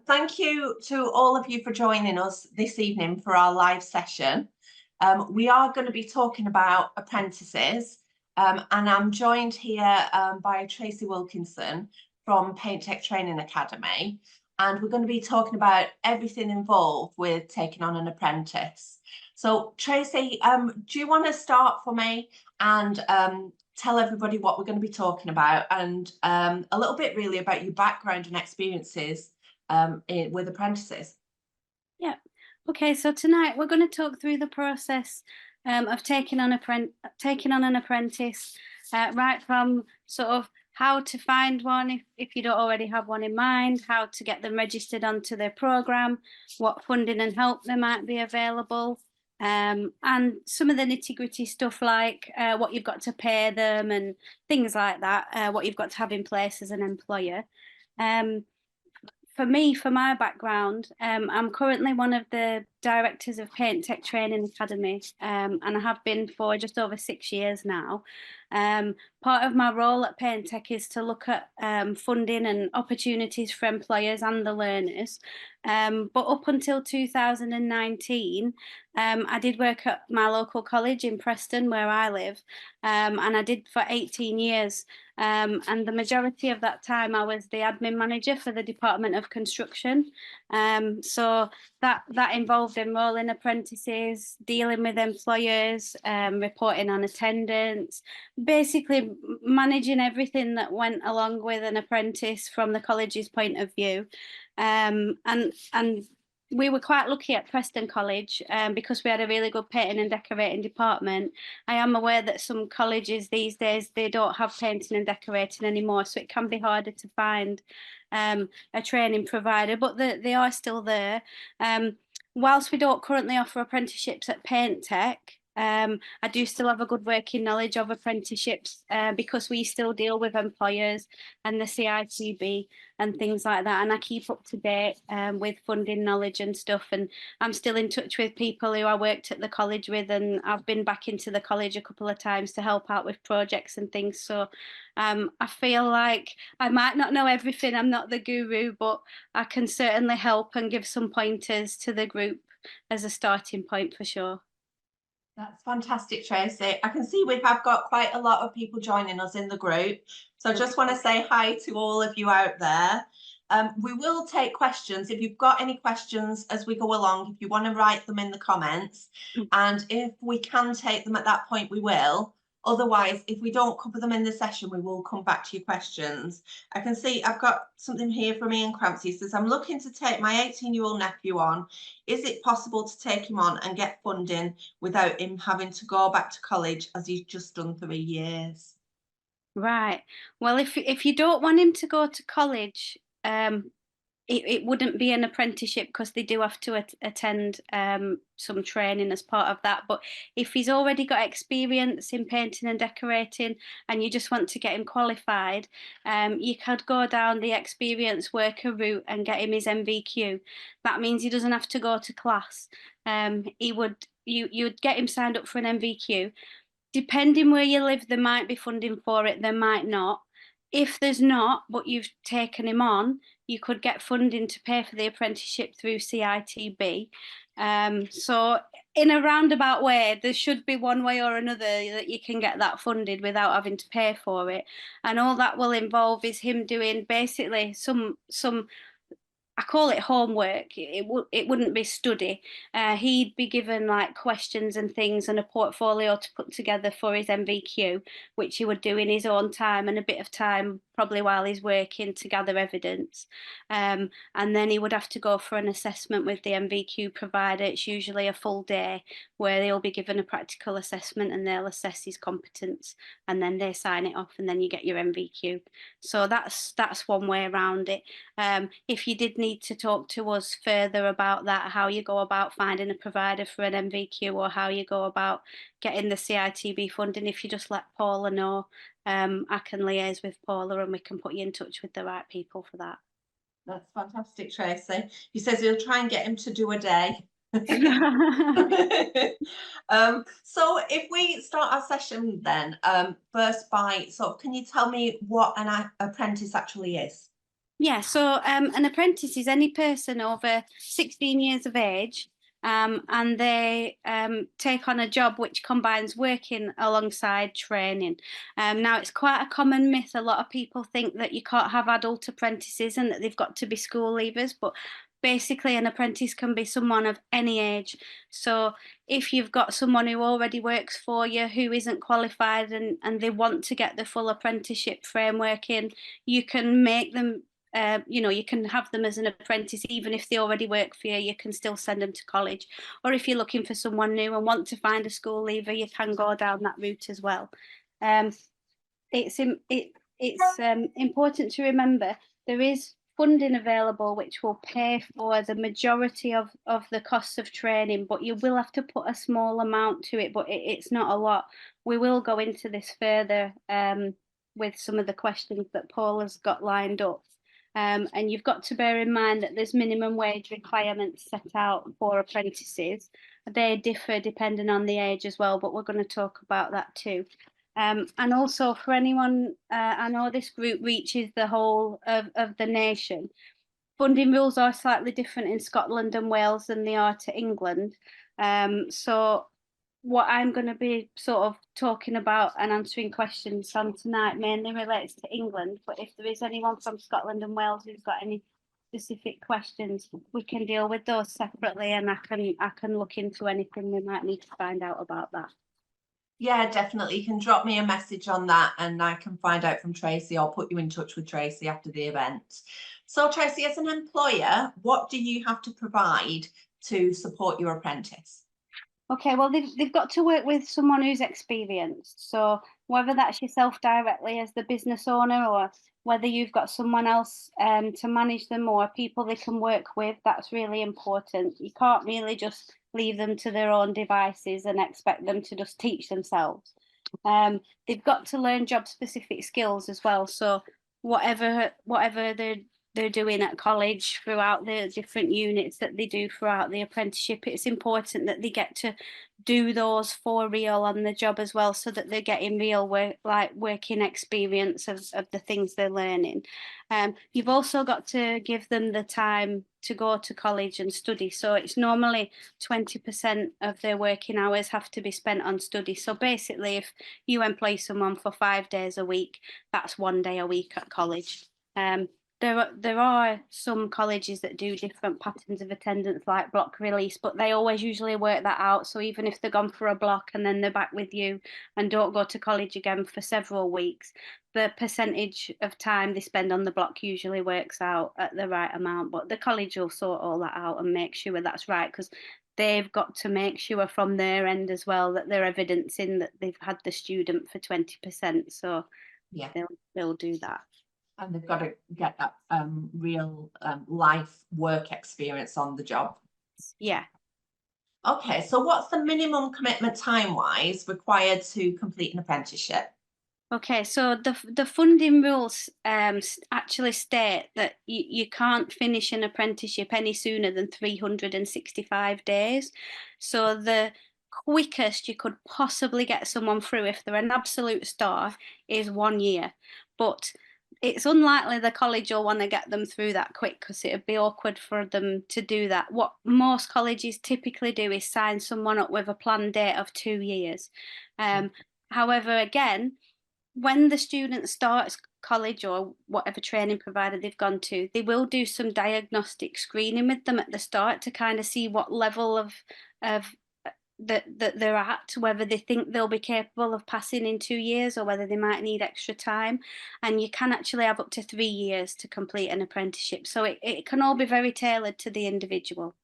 Thank you to all of you for joining us this evening for our live session. We are going to be talking about apprentices, and I'm joined here by Tracy Wilkinson from Painting Decorating Academy, and we're going to be talking about everything involved with taking on an apprentice. So Tracy, do you want to start for me and tell everybody what we're going to be talking about, and a little bit really about your background and experiences with apprentices? Yeah. Okay, so tonight we're going to talk through the process of taking on an apprentice, right from sort of how to find one if you don't already have one in mind, how to get them registered onto their programme, what funding and help there might be available, and some of the nitty-gritty stuff like what you've got to pay them and things like that, what you've got to have in place as an employer. For me, for my background, I'm currently one of the directors of Painting Decorating Academy, and I have been for just over 6 years now. Part of my role at Painting Tech is to look at funding and opportunities for employers and the learners. But up until 2019, I did work at my local college in Preston, where I live, and I did for 18 years. And the majority of that time I was the admin manager for the Department of Construction. So that involved enrolling apprentices, dealing with employers, reporting on attendance, basically managing everything that went along with an apprentice from the college's point of view. And we were quite lucky at Preston College because we had a really good painting and decorating department. I am aware that some colleges these days, they don't have painting and decorating anymore, so it can be harder to find a training provider, but they are still there. Whilst we don't currently offer apprenticeships at Paint Tech, I do still have a good working knowledge of apprenticeships because we still deal with employers and the CITB and things like that, and I keep up to date with funding knowledge and stuff, and I'm still in touch with people who I worked at the college with, and I've been back into the college a couple of times to help out with projects and things. So I feel like I might not know everything, I'm not the guru, but I can certainly help and give some pointers to the group as a starting point for sure. That's fantastic, Tracy. I can see we have got quite a lot of people joining us in the group. So I just want to say hi to all of you out there. We will take questions. If you've got any questions as we go along, if you want to write them in the comments, and if we can take them at that point, we will. Otherwise, if we don't cover them in the session, we will come back to your questions. I can see I've got something here from Ian Crampsey. He says, I'm looking to take my 18-year-old nephew on. Is it possible to take him on and get funding without him having to go back to college as he's just done 3 years? Right. Well, if you don't want him to go to college, it wouldn't be an apprenticeship because they do have to attend some training as part of that. But if he's already got experience in painting and decorating and you just want to get him qualified, you could go down the experienced worker route and get him his MVQ. That means he doesn't have to go to class. You'd get him signed up for an MVQ. Depending where you live, there might be funding for it, there might not. If there's not, but you've taken him on, you could get funding to pay for the apprenticeship through CITB. So in a roundabout way, there should be one way or another that you can get that funded without having to pay for it. And all that will involve is him doing basically some I call it homework. It wouldn't be study. He'd be given like questions and things and a portfolio to put together for his MVQ, which he would do in his own time and a bit of time probably while he's working to gather evidence. And then he would have to go for an assessment with the MVQ provider. It's usually a full day where they'll be given a practical assessment and they'll assess his competence and then they sign it off and then you get your MVQ. So that's one way around it. If you did need to talk to us further about that, how you go about finding a provider for an MVQ or how you go about getting the CITB funding, if you just let Paula know, I can liaise with Paula and we can put you in touch with the right people for that. That's fantastic, Tracy. He says he'll try and get him to do a day. So if we start our session then, first by sort of, can you tell me what an apprentice actually is? Yeah, so an apprentice is any person over 16 years of age, and they take on a job which combines working alongside training. Now, it's quite a common myth. A lot of people think that you can't have adult apprentices and that they've got to be school leavers, but basically an apprentice can be someone of any age. So if you've got someone who already works for you who isn't qualified and they want to get the full apprenticeship framework in, you can make them you can have them as an apprentice, even if they already work for you, you can still send them to college. Or if you're looking for someone new and want to find a school leaver, you can go down that route as well. It's important to remember there is funding available which will pay for the majority of the costs of training, but you will have to put a small amount to it, but it's not a lot. We will go into this further with some of the questions that Paul has got lined up. And you've got to bear in mind that there's minimum wage requirements set out for apprentices. They differ depending on the age as well, but we're going to talk about that too. And also for anyone, I know this group reaches the whole of the nation. Funding rules are slightly different in Scotland and Wales than they are to England. So what I'm going to be sort of talking about and answering questions on tonight mainly relates to England, but if there is anyone from Scotland and Wales who's got any specific questions, we can deal with those separately, and I can look into anything we might need to find out about that. Yeah, definitely. You can drop me a message on that and I can find out from Tracy or put you in touch with Tracy after the event. So Tracy, as an employer, what do you have to provide to support your apprentice? Okay, well, they've got to work with someone who's experienced. So whether that's yourself directly as the business owner, or whether you've got someone else to manage them, or people they can work with, that's really important. You can't really just leave them to their own devices and expect them to just teach themselves. They've got to learn job specific skills as well. So whatever they're doing at college, throughout the different units that they do throughout the apprenticeship, it's important that they get to do those for real on the job as well, so that they're getting real work, like working experience of the things they're learning. You've also got to give them the time to go to college and study. So it's normally 20% of their working hours have to be spent on study. So basically, if you employ someone for 5 days a week, that's 1 day a week at college. There are some colleges that do different patterns of attendance, like block release, but they always usually work that out. So even if they're gone for a block and then they're back with you and don't go to college again for several weeks, the percentage of time they spend on the block usually works out at the right amount. But the college will sort all that out and make sure that's right, because they've got to make sure from their end as well that they're evidencing that they've had the student for 20%. So Yeah, they'll do that. and they've got to get that real life work experience on the job. Yeah. Okay, so what's the minimum commitment time-wise required to complete an apprenticeship? Okay, so the funding rules actually state that you can't finish an apprenticeship any sooner than 365 days. So the quickest you could possibly get someone through, if they're an absolute star, is 1 year. But it's unlikely the college will want to get them through that quick, because it'd be awkward for them to do that. What most colleges typically do is sign someone up with a planned date of 2 years. However, again, when the student starts college or whatever training provider they've gone to, they will do some diagnostic screening with them at the start to kind of see what level of that they're at, whether they think they'll be capable of passing in 2 years or whether they might need extra time. And you can actually have up to 3 years to complete an apprenticeship. So it can all be very tailored to the individual.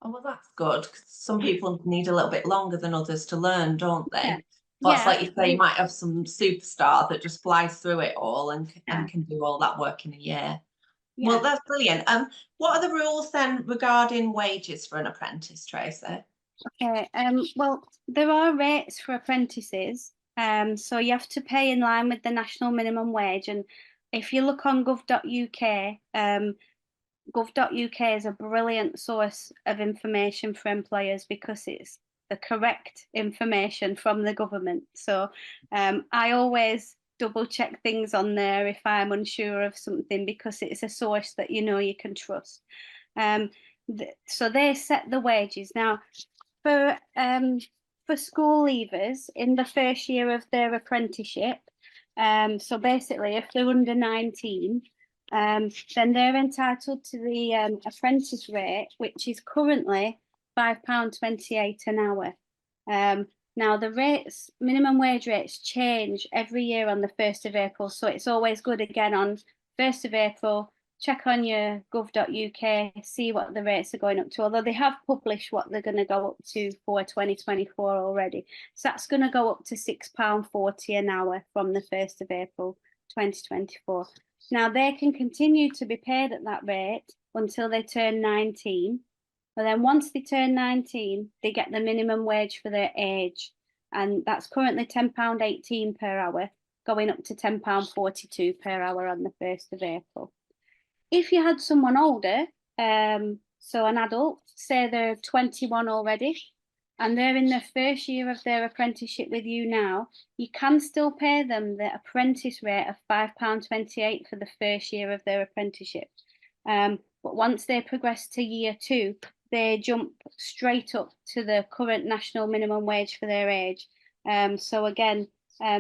Oh, well, that's good. 'Cause some people need a little bit longer than others to learn, don't Yeah. they? But it's Yeah, like you say, you might have some superstar that just flies through it all yeah, and can do all that work in a year. Well, yeah. that's brilliant. What are the rules then regarding wages for an apprentice, Tracy? Okay, well, there are rates for apprentices. So you have to pay in line with the national minimum wage. And if you look on gov.uk, gov.uk is a brilliant source of information for employers, because it's the correct information from the government. So I always double check things on there if I'm unsure of something, because it's a source that you can trust. So they set the wages. Now, for school leavers in the first year of their apprenticeship, so basically if they're under 19, then they're entitled to the apprentice rate, which is currently £5.28 an hour. Now the minimum wage rates change every year on the 1st of April, so it's always good again on 1st of April, check on your gov.uk, see what the rates are going up to, although they have published what they're going to go up to for 2024 already. So that's going to go up to £6.40 an hour from the 1st of April 2024. Now they can continue to be paid at that rate until they turn 19. But then once they turn 19, they get the minimum wage for their age. And that's currently £10.18 per hour, going up to £10.42 per hour on the 1st of April. If you had someone older, so an adult, say they're 21 already, and they're in the first year of their apprenticeship with you now, you can still pay them the apprentice rate of £5.28 for the first year of their apprenticeship. But once they progress to year 2, they jump straight up to the current national minimum wage for their age. So again,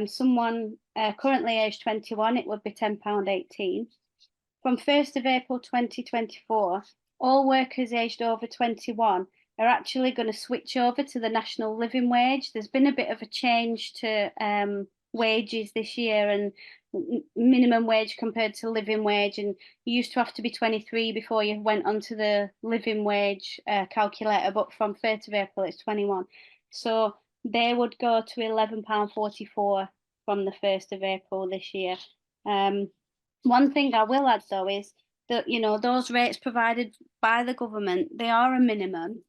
someone currently aged 21, it would be £10.18. From 1st of April 2024, all workers aged over 21 are actually going to switch over to the national living wage. There's been a bit of a change to wages this year, and minimum wage compared to living wage, and you used to have to be 23 before you went onto the living wage calculator, but from 1st of April it's 21. So they would go to £11.44 from the 1st of April this year. One thing I will add though is that, those rates provided by the government, they are a minimum,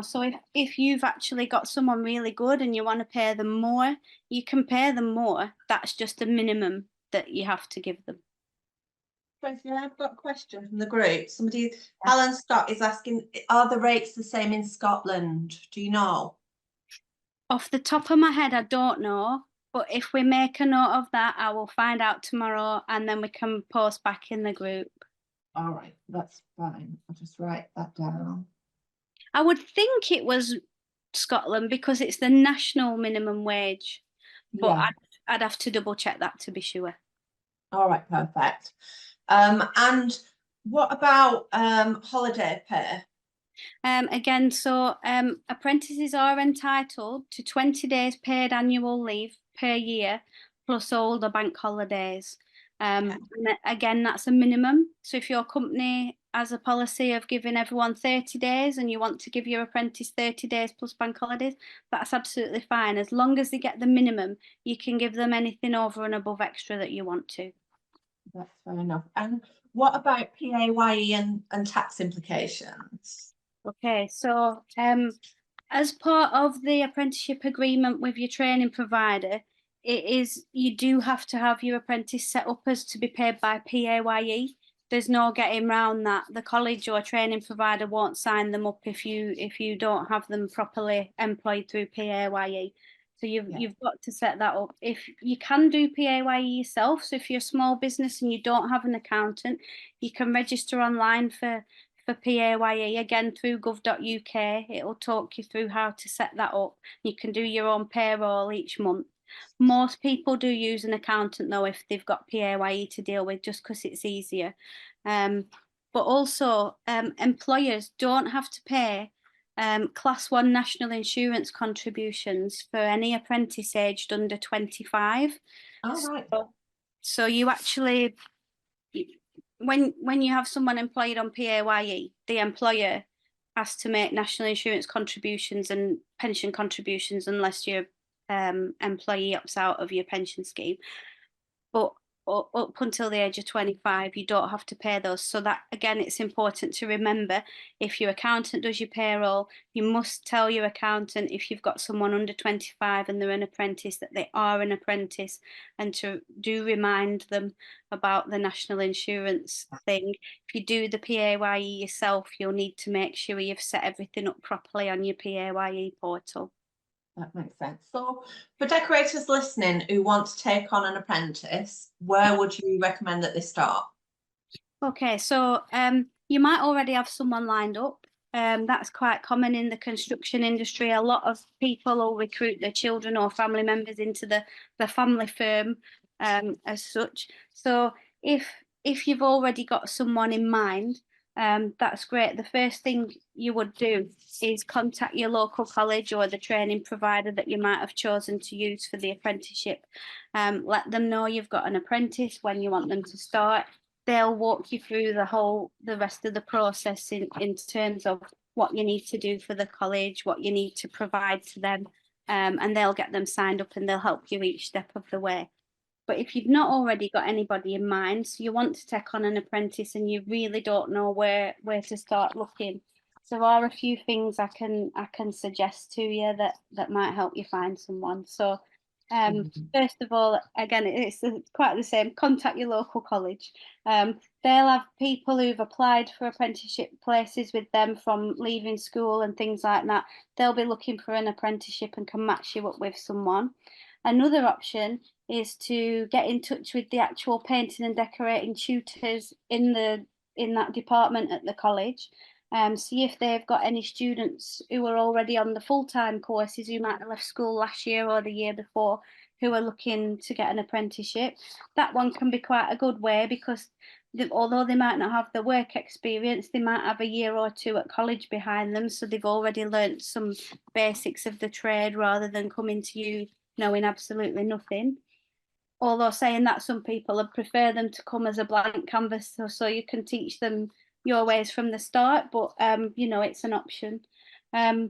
so if you've actually got someone really good and you want to pay them more, you can pay them more. That's just a minimum that you have to give them. Tracy, I've got a question from the group. Alan Scott is asking, are the rates the same in Scotland? Do you know? Off the top of my head, I don't know. But if we make a note of that, I will find out tomorrow, and then we can post back in the group. All right, that's fine. I'll just write that down. I would think it was Scotland because it's the national minimum wage, but Yeah. I'd have to double check that to be sure. All right, perfect. And what about holiday pay? Again, so apprentices are entitled to 20 days paid annual leave per year, plus all the bank holidays. And again, that's a minimum. So if your company has a policy of giving everyone 30 days and you want to give your apprentice 30 days plus bank holidays, that's absolutely fine. As long as they get the minimum, you can give them anything over and above extra that you want to. That's fair enough. And what about PAYE and tax implications? Okay, so as part of the apprenticeship agreement with your training provider, you do have to have your apprentice set up as to be paid by PAYE. There's no getting around that. The college or training provider won't sign them up if you don't have them properly employed through PAYE. So you've got to set that up. If you can do PAYE yourself, so if you're a small business and you don't have an accountant, you can register online for PAYE again through gov.uk. It'll talk you through how to set that up. You can do your own payroll each month. Most people do use an accountant though if they've got PAYE to deal with, just because it's easier. But also employers don't have to pay Class 1 national insurance contributions for any apprentice aged under 25. All right. So you actually, when you have someone employed on PAYE, the employer has to make national insurance contributions and pension contributions unless your employee opts out of your pension scheme. But up until the age of 25, you don't have to pay those. So that, again, it's important to remember, if your accountant does your payroll, you must tell your accountant if you've got someone under 25 and they're an apprentice that they are an apprentice, and to remind them about the national insurance thing. If you do the PAYE yourself, you'll need to make sure you've set everything up properly on your PAYE portal. that makes sense. So for decorators listening who want to take on an apprentice, where would you recommend that they start? Okay, so you might already have someone lined up. That's quite common in the construction industry. A lot of people will recruit their children or family members into the family firm as such. So if you've already got someone in mind, that's great. The first thing you would do is contact your local college or the training provider that you might have chosen to use for the apprenticeship. Let them know you've got an apprentice, when you want them to start. They'll walk you through the rest of the process in terms of what you need to do for the college, what you need to provide to them, and they'll get them signed up and they'll help you each step of the way. But if you've not already got anybody in mind, so you want to take on an apprentice and you really don't know where to start looking, there are a few things I can suggest to you that might help you find someone. So first of all, again, it's quite the same. Contact your local college. They'll have people who've applied for apprenticeship places with them from leaving school and things like that. They'll be looking for an apprenticeship and can match you up with someone. Another option is to get in touch with the actual painting and decorating tutors in that department at the college. See if they've got any students who are already on the full-time courses who might have left school last year or the year before who are looking to get an apprenticeship. That one can be quite a good way because although they might not have the work experience, they might have a year or two at college behind them, so they've already learnt some basics of the trade rather than coming to you knowing absolutely nothing. Although saying that, some people would prefer them to come as a blank canvas so you can teach them your ways from the start, but it's an option. A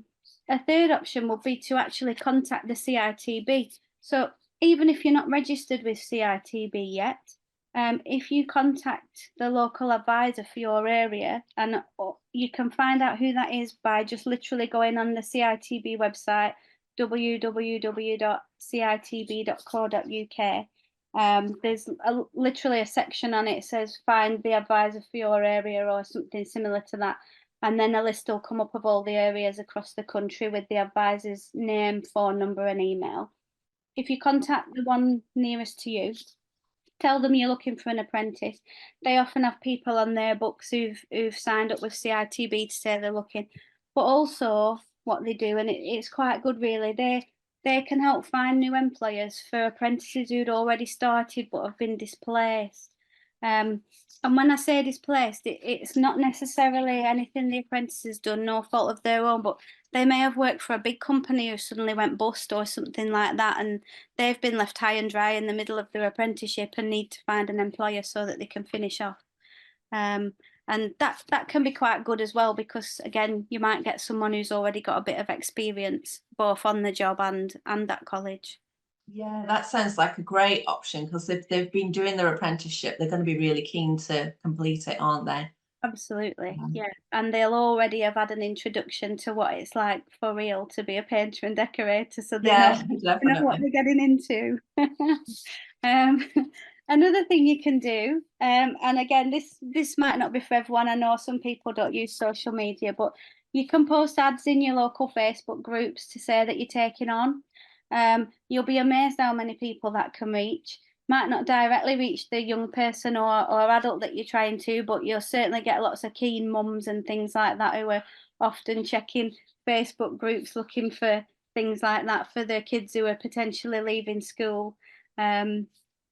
third option would be to actually contact the CITB. So even if you're not registered with CITB yet, if you contact the local advisor for your area, and you can find out who that is by just literally going on the CITB website, www.citb.co.uk. There's literally a section on it says find the advisor for your area or something similar to that, and then a list will come up of all the areas across the country with the advisor's name, phone number and email. If you contact the one nearest to you, tell them you're looking for an apprentice. They often have people on their books who've signed up with CITB to say they're looking, but also what they do, and it's quite good really, they can help find new employers for apprentices who'd already started but have been displaced. And when I say displaced, it's not necessarily anything the apprentice has done, no fault of their own, but they may have worked for a big company who suddenly went bust or something like that, and they've been left high and dry in the middle of their apprenticeship and need to find an employer so that they can finish off. And that can be quite good as well, because again, you might get someone who's already got a bit of experience both on the job and at college. Yeah, that sounds like a great option, because if they've been doing their apprenticeship, they're going to be really keen to complete it, aren't they? Absolutely, yeah. And they'll already have had an introduction to what it's like for real to be a painter and decorator, so they know what Definitely. they're getting into. Another thing you can do, and again, this might not be for everyone. I know some people don't use social media, but you can post ads in your local Facebook groups to say that you're taking on. You'll be amazed how many people that can reach. Might not directly reach the young person or adult that you're trying to, but you'll certainly get lots of keen mums and things like that who are often checking Facebook groups looking for things like that for their kids who are potentially leaving school.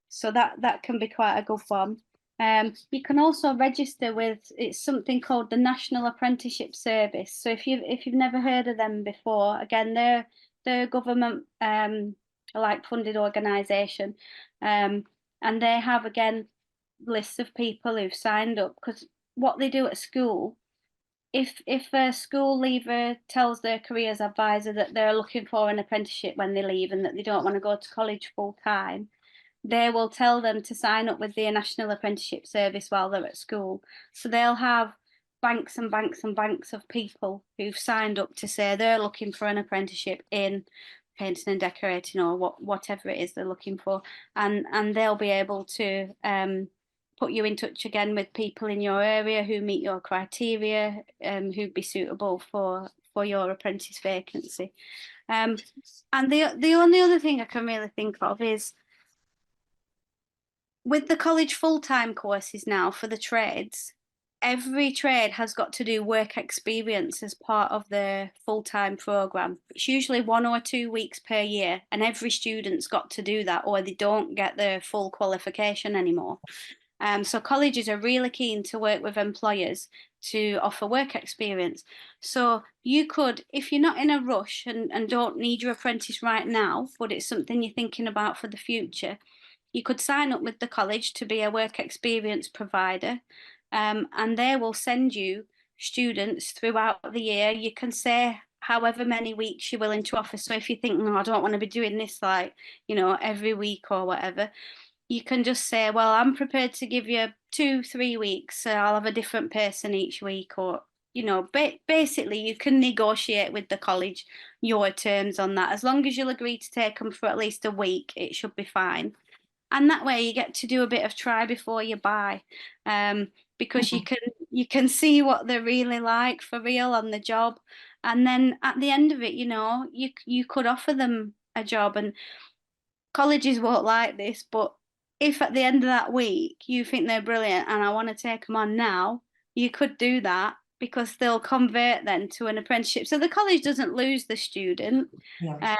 So that can be quite a good one. You can also register with, it's something called the National Apprenticeship Service. So if you've never heard of them before, again, they're a government like funded organisation, and they have again lists of people who've signed up, because what they do at school, if a school leaver tells their careers advisor that they're looking for an apprenticeship when they leave and that they don't want to go to college full time, they will tell them to sign up with the National Apprenticeship Service while they're at school. So they'll have banks and banks and banks of people who've signed up to say they're looking for an apprenticeship in painting and decorating or whatever it is they're looking for, and they'll be able to put you in touch again with people in your area who meet your criteria, who'd be suitable for your apprentice vacancy. And the only other thing I can really think of is with the college full-time courses now for the trades, every trade has got to do work experience as part of the full-time program. It's usually 1 or 2 weeks per year, and every student's got to do that, or they don't get their full qualification anymore. So colleges are really keen to work with employers to offer work experience. So you could, if you're not in a rush and don't need your apprentice right now, but it's something you're thinking about for the future, you could sign up with the college to be a work experience provider, and they will send you students throughout the year. You can say however many weeks you're willing to offer. So if you think, no, I don't want to be doing this like, every week or whatever, you can just say, well, I'm prepared to give you 2-3 weeks. So I'll have a different person each week, or basically you can negotiate with the college your terms on that. As long as you'll agree to take them for at least a week, it should be fine. And that way you get to do a bit of try before you buy, because you can see what they're really like for real on the job, and then at the end of it, you could offer them a job. And colleges won't like this, but if at the end of that week you think they're brilliant and I want to take them on now, you could do that, because they'll convert then to an apprenticeship. So the college doesn't lose the student. Yeah.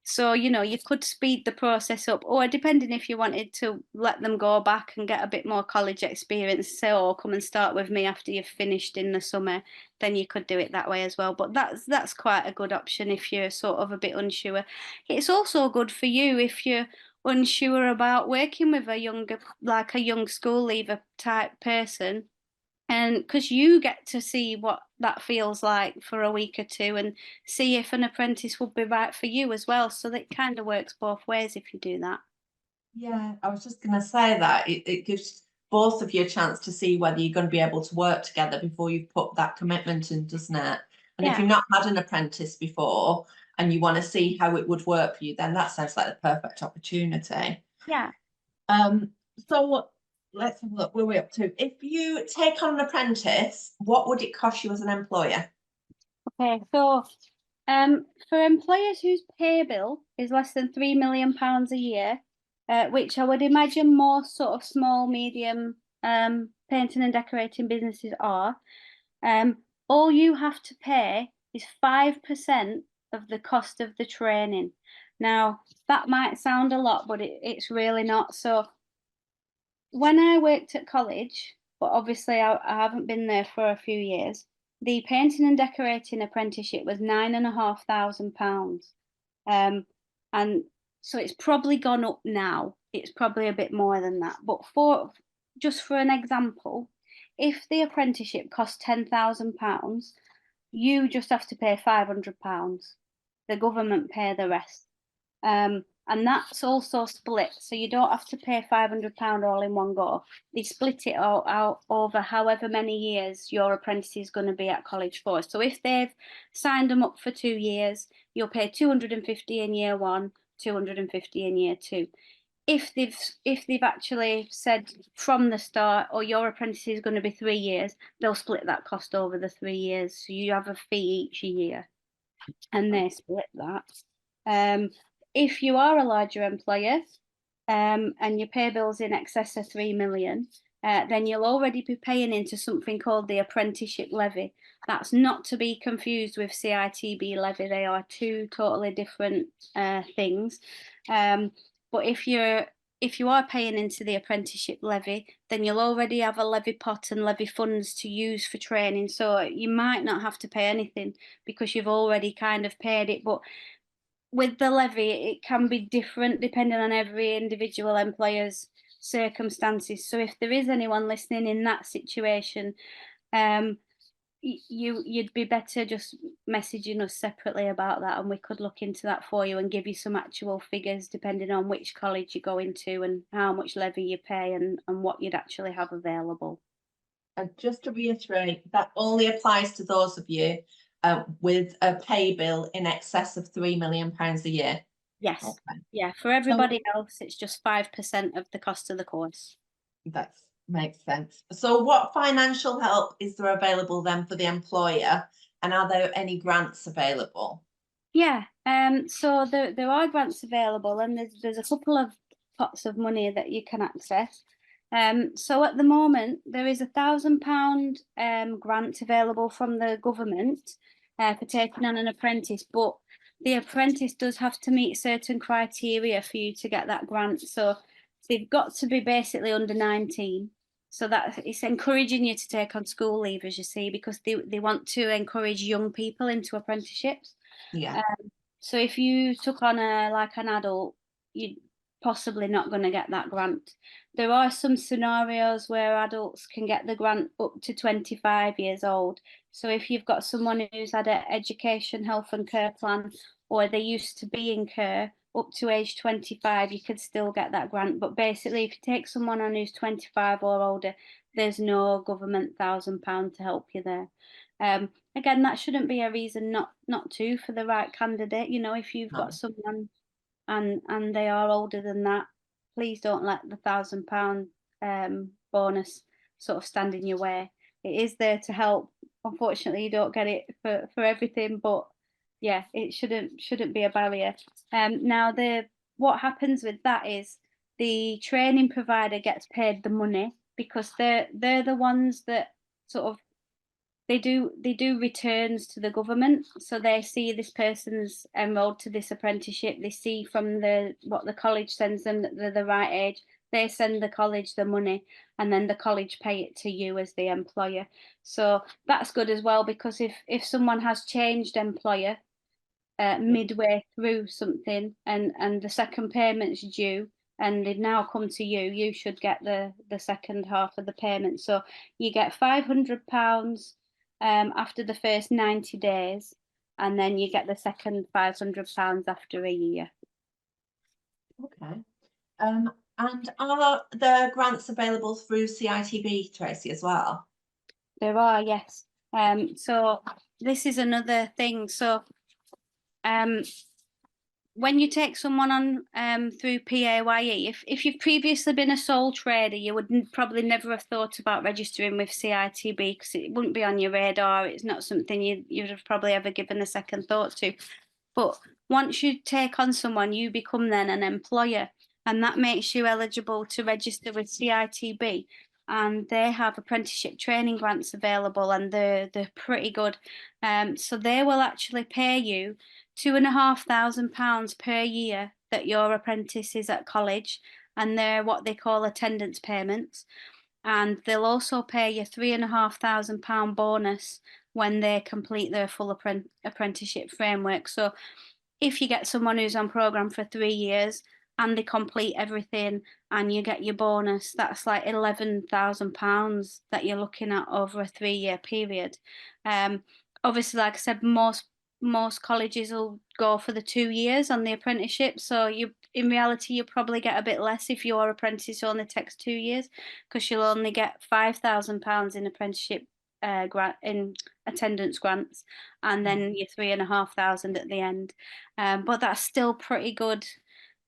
So, you could speed the process up, or depending if you wanted to let them go back and get a bit more college experience, say, or come and start with me after you've finished in the summer, then you could do it that way as well. But that's quite a good option if you're sort of a bit unsure. It's also good for you if you're unsure about working with a young school leaver type person, and because you get to see what that feels like for a week or two and see if an apprentice would be right for you as well. So that kind of works both ways if you do that. Yeah, I was just going to say that it gives both of you a chance to see whether you're going to be able to work together before you've put that commitment in, doesn't it? And if Yeah. you've not had an apprentice before and you want to see how it would work for you, then that sounds like the perfect opportunity. Yeah. So let's have a look where we're up to. If you take on an apprentice, what would it cost you as an employer? Okay. So for employers whose pay bill is less than £3 million a year, which I would imagine more sort of small, medium painting and decorating businesses are, all you have to pay is 5% of the cost of the training. Now, that might sound a lot, but it's really not. So when I worked at college, but obviously I haven't been there for a few years, the painting and decorating apprenticeship was £9,500. And so it's probably gone up now. It's probably a bit more than that. But just for an example, if the apprenticeship costs £10,000, you just have to pay £500. The government pay the rest. And that's also split, so you don't have to pay £500 all in one go. They split it all out over however many years your apprentice is going to be at college for. So if they've signed them up for 2 years, you'll pay 250 in year one, 250 in year two. If they've actually said from the start, or your apprentice is going to be 3 years, they'll split that cost over the 3 years. So you have a fee each year, and they split that. If you are a larger employer, and your pay bill's in excess of 3 million, then you'll already be paying into something called the apprenticeship levy. That's not to be confused with CITB levy. They are two totally different things. But if you are paying into the apprenticeship levy, then you'll already have a levy pot and levy funds to use for training. So you might not have to pay anything because you've already kind of paid it. But with the levy, it can be different depending on every individual employer's circumstances. So if there is anyone listening in that situation, you'd be better just messaging us separately about that, and we could look into that for you and give you some actual figures depending on which college you go into and how much levy you pay and what you'd actually have available. And just to reiterate, that only applies to those of you with a pay bill in excess of £3 million a year. Yes. Okay. Yeah. For everybody else, it's just 5% of the cost of the course. That makes sense. So what financial help is there available then for the employer? And are there any grants available? Yeah, so there are grants available, and there's a couple of pots of money that you can access. So at the moment there is £1,000 grant available from the government for taking on an apprentice, but the apprentice does have to meet certain criteria for you to get that grant. So they've got to be basically under 19. So that it's encouraging you to take on school leave, as you see, because they want to encourage young people into apprenticeships. Yeah. So if you took on an adult, you're possibly not going to get that grant. There are some scenarios where adults can get the grant up to 25 years old. So if you've got someone who's had an education, health and care plan, or they used to be in care up to age 25, you could still get that grant. But basically, if you take someone on who's 25 or older, there's no government £1,000 to help you there. Again, that shouldn't be a reason not to for the right candidate. You know, if you've No. got someone and they are older than that, please don't let the £1,000 bonus sort of stand in your way. It is there to help. Unfortunately, you don't get it for everything, but yeah, it shouldn't be a barrier. Now what happens with that is the training provider gets paid the money because they're the ones that sort of they do returns to the government, so they see this person's enrolled to this apprenticeship. They see from what the college sends them that they're the right age. They send the college the money, and then the college pay it to you as the employer. So that's good as well, because if someone has changed employer midway through something, and the second payment's due, and they've now come to you, you should get the second half of the payment. So you get £500 after the first 90 days, and then you get the second £500 after a year. Okay. And are the grants available through CITB, Tracy, as well? There are, yes. So this is another thing. So when you take someone on through PAYE, if you've previously been a sole trader, you would probably never have thought about registering with CITB because it wouldn't be on your radar. It's not something you'd have probably ever given a second thought to. But once you take on someone, you become then an employer, and that makes you eligible to register with CITB. And they have apprenticeship training grants available, and they're pretty good. So they will actually pay you £2,500 per year that your apprentice is at college, and they're what they call attendance payments. And they'll also pay you £3,500 bonus when they complete their full apprenticeship framework. So if you get someone who's on program for 3 years and they complete everything and you get your bonus, that's like £11,000 that you're looking at over a 3-year period. Obviously, like I said, most colleges will go for the 2 years on the apprenticeship. So in reality, you'll probably get a bit less if your apprentice only takes 2 years, because you'll only get £5,000 in apprenticeship grant in attendance grants, and then your 3,500 at the end. But that's still pretty good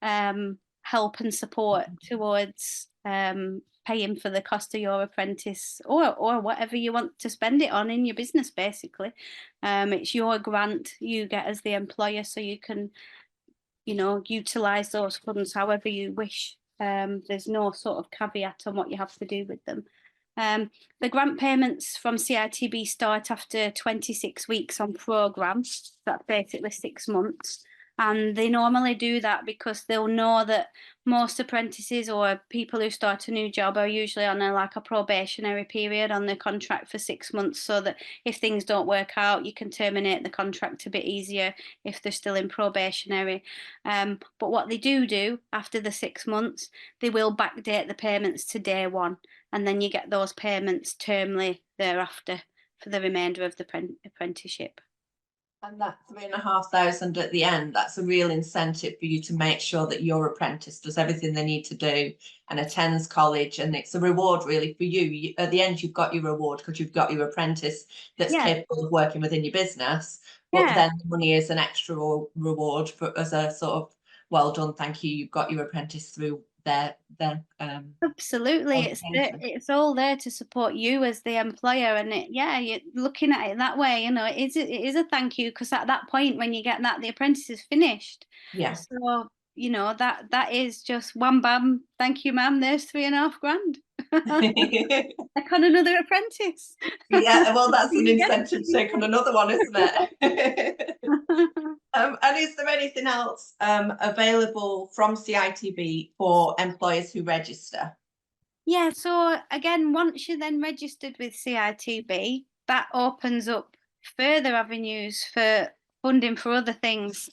help and support towards paying for the cost of your apprentice, or whatever you want to spend it on in your business. Basically, it's your grant you get as the employer, so you can, utilize those funds however you wish. There's no sort of caveat on what you have to do with them. The grant payments from CITB start after 26 weeks on programme. That's basically 6 months. And they normally do that because they'll know that most apprentices or people who start a new job are usually on a probationary period on their contract for 6 months, so that if things don't work out, you can terminate the contract a bit easier if they're still in probationary. But what they do after the 6 months, they will backdate the payments to day one, and then you get those payments termly thereafter for the remainder of the apprenticeship. And that 3,500 at the end, that's a real incentive for you to make sure that your apprentice does everything they need to do and attends college, and it's a reward really for you. At the end, you've got your reward because you've got your apprentice that's capable of working within your business. But then the money is an extra reward as a sort of well done, thank you. You've got your apprentice through their Absolutely, qualification. it's all there to support you as the employer, and yeah, you're looking at it that way. It is a thank you, because at that point when you get that, the apprentice is finished. Yeah. So that is just wham bam, thank you, ma'am. There's 3.5 grand. Like on another apprentice. Yeah, well, that's an You get incentive to take on another one, isn't it? And is there anything else available from CITB for employers who register? Yeah, so again, once you're then registered with CITB, that opens up further avenues for funding for other things,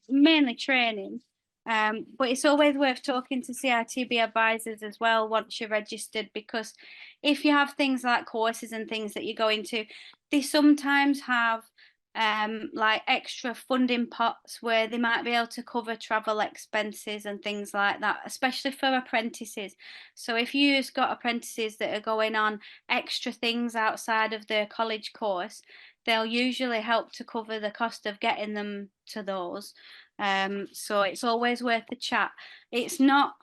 mainly training. But it's always worth talking to CITB advisors as well once you're registered, because if you have things like courses and things that you go into, they sometimes have like extra funding pots where they might be able to cover travel expenses and things like that, especially for apprentices. So if you've got apprentices that are going on extra things outside of their college course, they'll usually help to cover the cost of getting them to those. So it's always worth a chat. It's not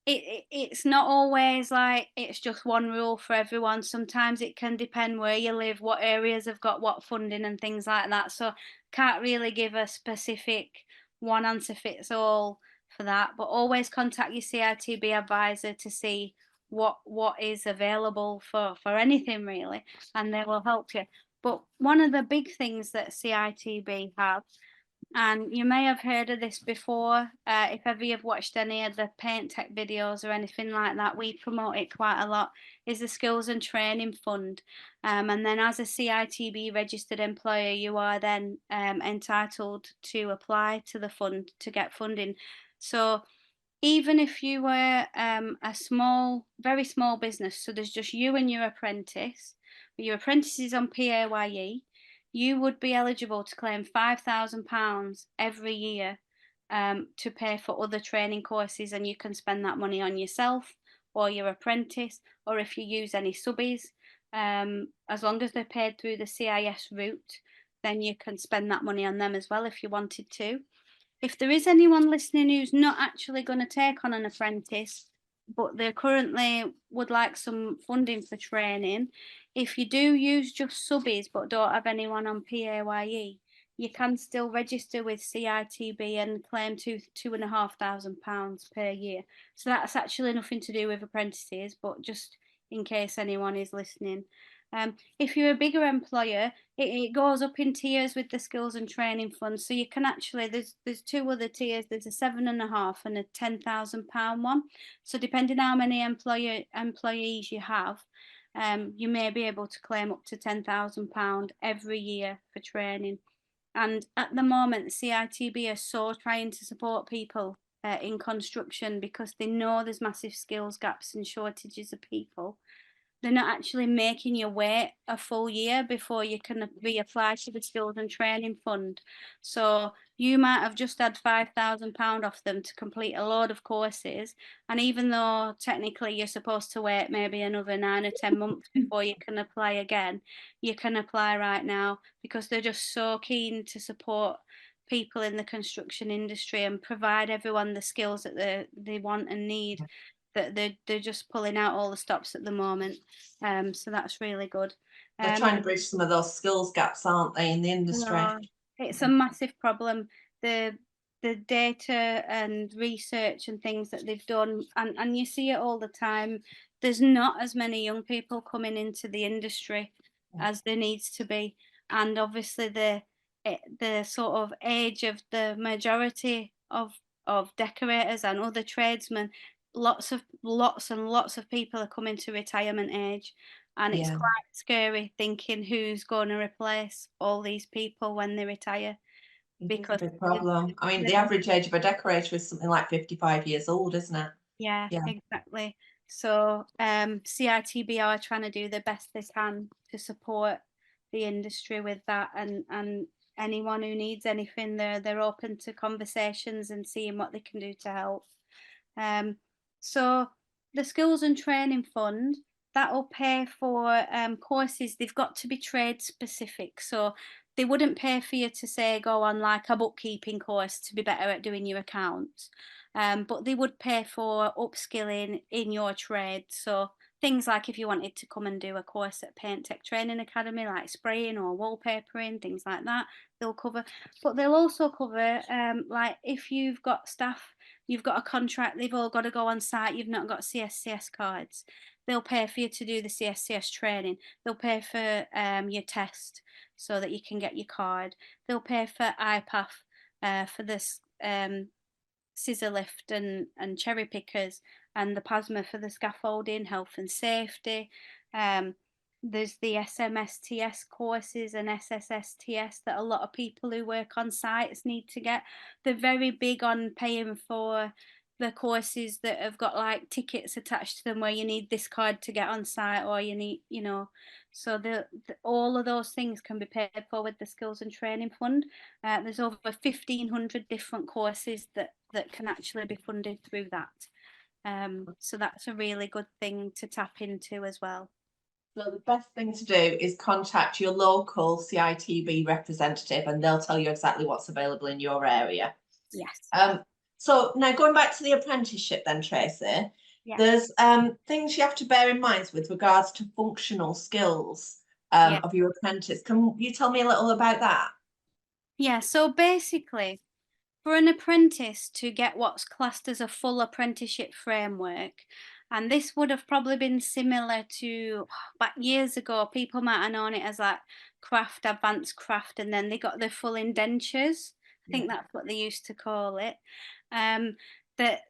it's not always like it's just one rule for everyone. Sometimes it can depend where you live, what areas have got what funding and things like that. So can't really give a specific one answer fits all for that, but always contact your CITB advisor to see what is available for anything really, and they will help you. But one of the big things that CITB have, and you may have heard of this before, if ever you've watched any of the paint tech videos or anything like that, we promote it quite a lot, is the Skills and Training Fund. And then as a CITB registered employer, you are then entitled to apply to the fund to get funding. So even if you were a small, very small business, so there's just you and your apprentice, but your apprentice is on PAYE, you would be eligible to claim £5,000 every year to pay for other training courses, and you can spend that money on yourself or your apprentice, or if you use any subbies, as long as they're paid through the CIS route, then you can spend that money on them as well if you wanted to. If there is anyone listening who's not actually going to take on an apprentice, but they currently would like some funding for training, if you do use just subbies but don't have anyone on PAYE, you can still register with CITB and claim £2,500 per year. So that's actually nothing to do with apprentices, but just in case anyone is listening. If you're a bigger employer, it goes up in tiers with the Skills and Training Fund. So you can actually, there's two other tiers. There's a £7,500 and a £10,000 one. So depending how many employees you have, you may be able to claim up to £10,000 every year for training. And at the moment, CITB are so trying to support people in construction, because they know there's massive skills gaps and shortages of people. They're not actually making you wait a full year before you can reapply to the Skills and Training Fund. So you might have just had £5,000 off them to complete a load of courses, and even though technically you're supposed to wait maybe another 9 or 10 months before you can apply again, you can apply right now, because they're just so keen to support people in the construction industry and provide everyone the skills that they want and need, that they're just pulling out all the stops at the moment. So that's really good. They're trying to bridge some of those skills gaps, aren't they, in the industry? No, it's a massive problem. The data and research and things that they've done, and you see it all the time. There's not as many young people coming into the industry as there needs to be, and obviously the sort of age of the majority of decorators and other tradesmen, lots and lots of people are coming to retirement age, and it's Yeah, quite scary thinking who's going to replace all these people when they retire. it is a Because big problem. I mean, the average age of a decorator is something like 55 years old, isn't it? yeah, Yeah. exactly. So CITB are trying to do the best they can to support the industry with that, and anyone who needs anything, they're open to conversations and seeing what they can do to help. So the Skills and Training Fund, that will pay for courses. They've got to be trade specific, so they wouldn't pay for you to say go on like a bookkeeping course to be better at doing your accounts. but they would pay for upskilling in your trade. So things like if you wanted to come and do a course at Paint Tech Training Academy, like spraying or wallpapering, things like that, they'll cover. But they'll also cover, like if you've got staff, you've got a contract, they've all got to go on site, you've not got CSCS cards, they'll pay for you to do the CSCS training. They'll pay for your test so that you can get your card. They'll pay for IPAF for this scissor lift and cherry pickers, and the PASMA for the scaffolding, health and safety. There's the SMSTS courses and SSSTS that a lot of people who work on sites need to get. They're very big on paying for the courses that have got like tickets attached to them where you need this card to get on site, or you need, so all of those things can be paid for with the skills and training fund. There's over 1,500 different courses that can actually be funded through that. So that's a really good thing to tap into as well. So the best thing to do is contact your local CITB representative and they'll tell you exactly what's available in your area. Yes. So now going back to the apprenticeship then, Tracy, Yeah. there's things you have to bear in mind with regards to functional skills of your apprentice. Can you tell me a little about that? Yeah, so basically, for an apprentice to get what's classed as a full apprenticeship framework, and this would have probably been similar to back years ago, people might have known it as like craft, advanced craft, and then they got their full indentures. I think that's what they used to call it. That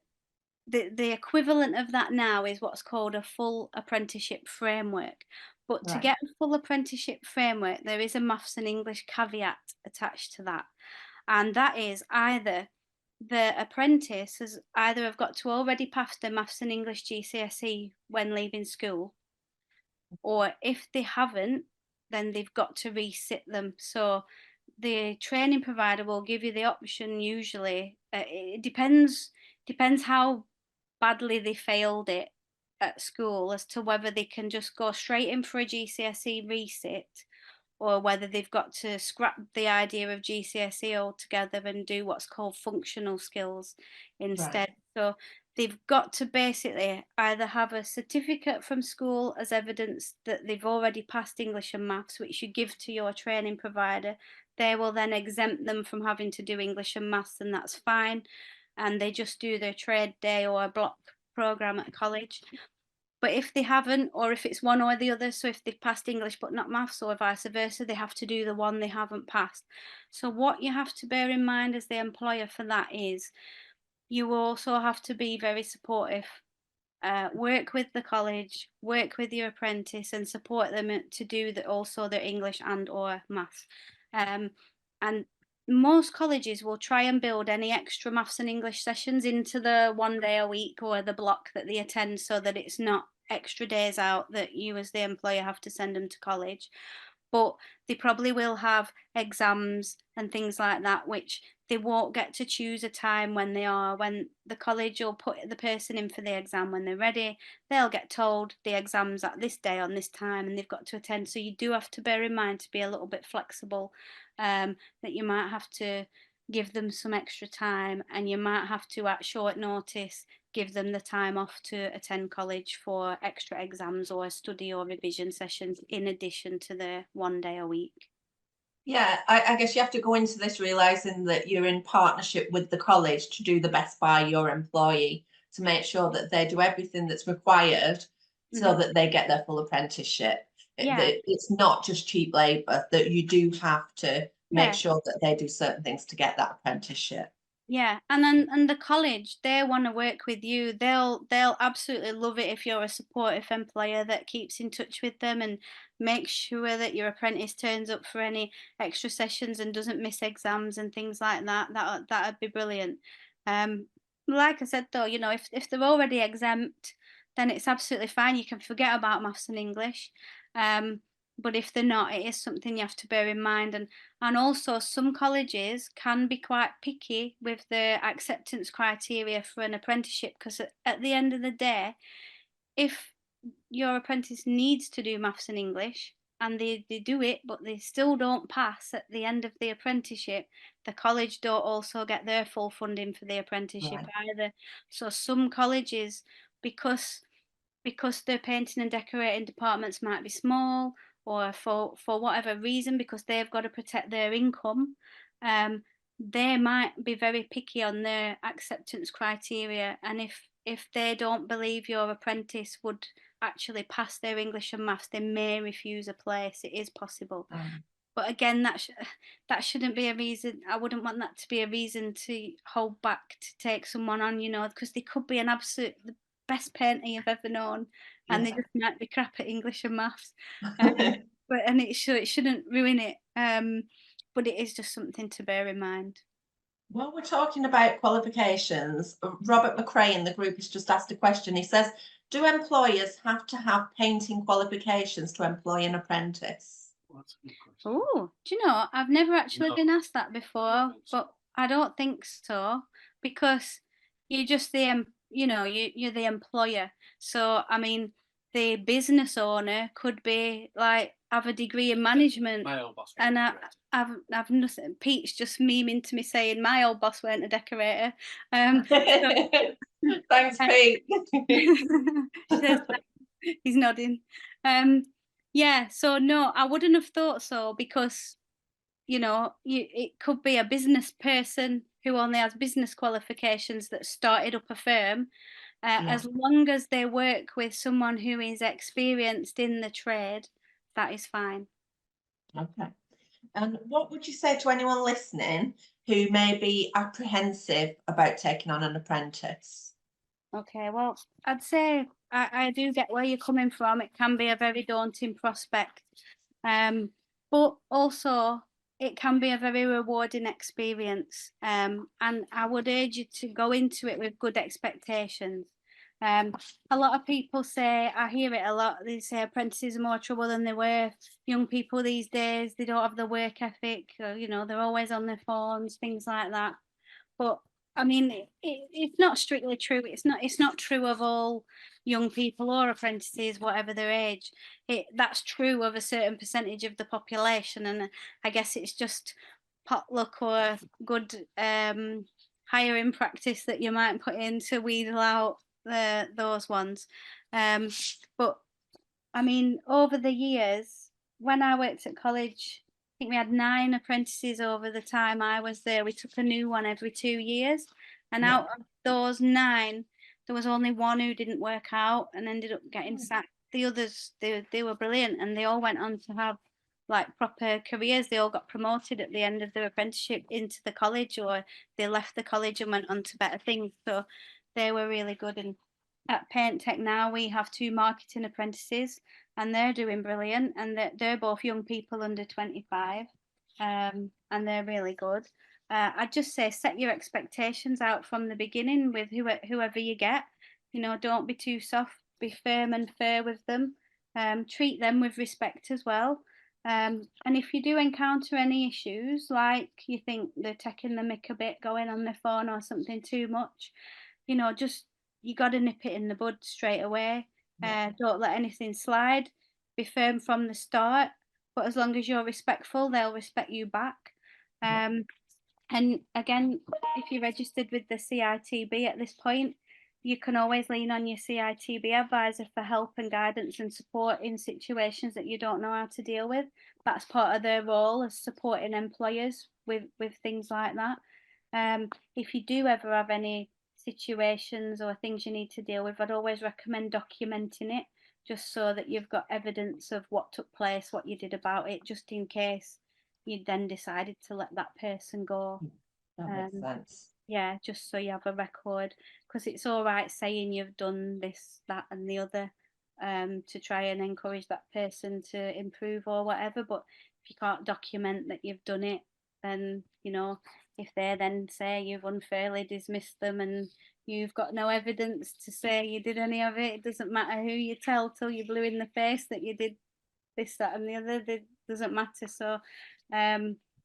the equivalent of that now is what's called a full apprenticeship framework. But to get a full apprenticeship framework, there is a maths and English caveat attached to that. And that is either the apprentice has either have got to already pass the maths and English GCSE when leaving school, or if they haven't, then they've got to resit them. So the training provider will give you the option usually. It depends how badly they failed it at school as to whether they can just go straight in for a GCSE resit, or whether they've got to scrap the idea of GCSE altogether and do what's called functional skills instead. So they've got to basically either have a certificate from school as evidence that they've already passed English and maths, which you give to your training provider. They will then exempt them from having to do English and maths, and that's fine. And they just do their trade day or a block program at college. But if they haven't, or if it's one or the other, so if they've passed English but not maths, or vice versa, they have to do the one they haven't passed. So what you have to bear in mind as the employer for that is you also have to be very supportive. Work with the college, work with your apprentice, and support them to do also their English and or maths. And most colleges will try and build any extra maths and English sessions into the 1 day a week or the block that they attend, so that it's not extra days out that you as the employer have to send them to college. But they probably will have exams and things like that, which they won't get to choose a time when the college will put the person in for the exam when they're ready. They'll get told the exam's at this day on this time and they've got to attend. So you do have to bear in mind to be a little bit flexible, that you might have to give them some extra time, and you might have to at short notice give them the time off to attend college for extra exams or study or revision sessions in addition to the 1 day a week. Yeah, I guess you have to go into this realizing that you're in partnership with the college to do the best by your employee, to make sure that they do everything that's required so that they get their full apprenticeship. It's not just cheap labour, that you do have to make sure that they do certain things to get that apprenticeship. Yeah, and the college, they want to work with you. They'll absolutely love it if you're a supportive employer that keeps in touch with them and makes sure that your apprentice turns up for any extra sessions and doesn't miss exams and things like that. That'd be brilliant. Like I said though, if they're already exempt, then it's absolutely fine. You can forget about maths and English. But if they're not, it is something you have to bear in mind. And also some colleges can be quite picky with the acceptance criteria for an apprenticeship, because at the end of the day, if your apprentice needs to do maths and English, and they do it, but they still don't pass at the end of the apprenticeship, the college don't also get their full funding for the apprenticeship Right. either. So some colleges, because their painting and decorating departments might be small, or for whatever reason, because they've got to protect their income, um, they might be very picky on their acceptance criteria, and if they don't believe your apprentice would actually pass their English and maths, they may refuse a place. It is possible. But again, that shouldn't be a reason. I wouldn't want that to be a reason to hold back to take someone on, you know, because they could be an absolute the best painter you've ever known, and they Yeah. just might be crap at English and maths. But and it shouldn't ruin it. But it is just something to bear in mind. While we're talking about qualifications, Robert McRae in the group has just asked a question. He says, do employers have to have painting qualifications to employ an apprentice? Oh, do you know, I've never actually been asked that before, but I don't think so, because you're just you know, you're the employer. So, I mean, the business owner could be like have a degree in management. My old boss. And I've nothing. Pete's just memeing to me saying my old boss weren't a decorator. So, Thanks, Pete. Says he's nodding. Um, yeah. So no, I wouldn't have thought so, because you know, it could be a business person who only has business qualifications that started up a firm. Yeah. As long as they work with someone who is experienced in the trade, that is fine. Okay. And what would you say to anyone listening who may be apprehensive about taking on an apprentice? Okay, well, I'd say I do get where you're coming from. It can be a very daunting prospect. But also it can be a very rewarding experience. And I would urge you to go into it with good expectations. A lot of people say, I hear it a lot, they say apprentices are more trouble than they were. Young people these days, they don't have the work ethic, or, you know, they're always on their phones, things like that. But I mean, it's not strictly true. It's not true of all young people or apprentices, whatever their age. That's true of a certain percentage of the population, and I guess it's just potluck or good hiring practice that you might put in to wheedle out those ones. But I mean, over the years, when I worked at college, I think we had 9 apprentices over the time I was there. We took a new one every 2 years. And Yeah. out of those 9, there was only one who didn't work out and ended up getting sacked. The others, they were brilliant, and they all went on to have like proper careers. They all got promoted at the end of their apprenticeship into the college, or they left the college and went on to better things. So they were really good. And at Paint Tech now, we have 2 marketing apprentices, and they're doing brilliant, and they're both young people under 25, and they're really good. I'd just say set your expectations out from the beginning with whoever you get. You know, don't be too soft, be firm and fair with them. Treat them with respect as well. And if you do encounter any issues, like you think they're taking the mick a bit, going on their phone or something too much, you know, just you got to nip it in the bud straight away. Don't let anything slide. Be firm from the start, but as long as you're respectful, they'll respect you back. Yeah. And again, if you're registered with the CITB at this point, you can always lean on your CITB advisor for help and guidance and support in situations that you don't know how to deal with. That's part of their role as supporting employers with things like that. If you do ever have any situations or things you need to deal with, I'd always recommend documenting it, just so that you've got evidence of what took place, what you did about it, just in case you then decided to let that person go. That makes sense. Yeah, just so you have a record, because it's all right saying you've done this, that, and the other, to try and encourage that person to improve or whatever. But if you can't document that you've done it, then you know, if they then say you've unfairly dismissed them and you've got no evidence to say you did any of it, it doesn't matter who you tell till you're blue in the face that you did this, that, and the other. It doesn't matter. So,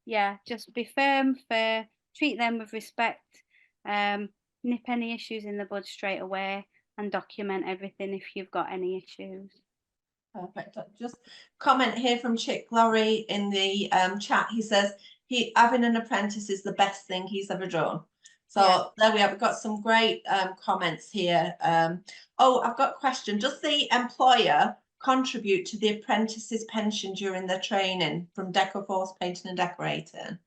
yeah, just be firm, fair, treat them with respect, nip any issues in the bud straight away, and document everything if you've got any issues. Perfect. Just comment here from Chick Lorry in the chat. He says having an apprentice is the best thing he's ever done. So Yeah. there we have. We've got some great comments here. Oh, I've got a question. Does the employer contribute to the apprentice's pension during their training from Decoforce Painting and Decorating?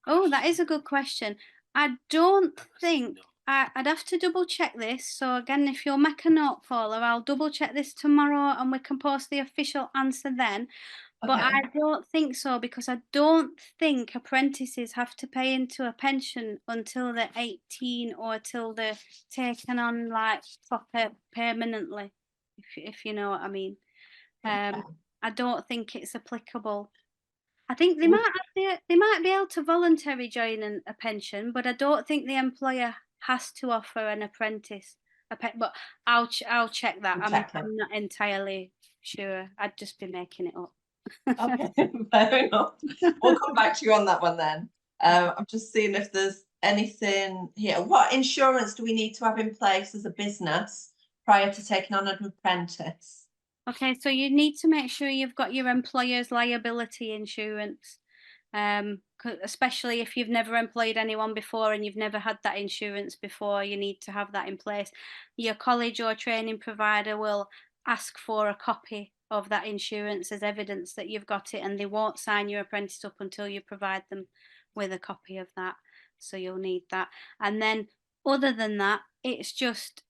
Oh, that is a good question. I don't think I'd have to double check this. So again, if you'll make a note, Paula, I'll double check this tomorrow and we can post the official answer then. But Okay. I don't think so, because I don't think apprentices have to pay into a pension until they're 18 or till they're taken on like proper permanently, if you know what I mean. Okay. I don't think it's applicable. I think they Would- they might be able to voluntarily join a pension, but I don't think the employer has to offer an apprentice but I'll check that. we'll check it. I'm not entirely sure. I'd just be making it up. Okay, fair enough. We'll come back to you on that one then. I'm just seeing if there's anything here. What insurance do we need to have in place as a business prior to taking on an apprentice? Okay, so you need to make sure you've got your employer's liability insurance. Especially if you've never employed anyone before and you've never had that insurance before, you need to have that in place. Your college or training provider will ask for a copy of that insurance as evidence that you've got it, and they won't sign your apprentice up until you provide them with a copy of that. So you'll need that. And then other than that, it's just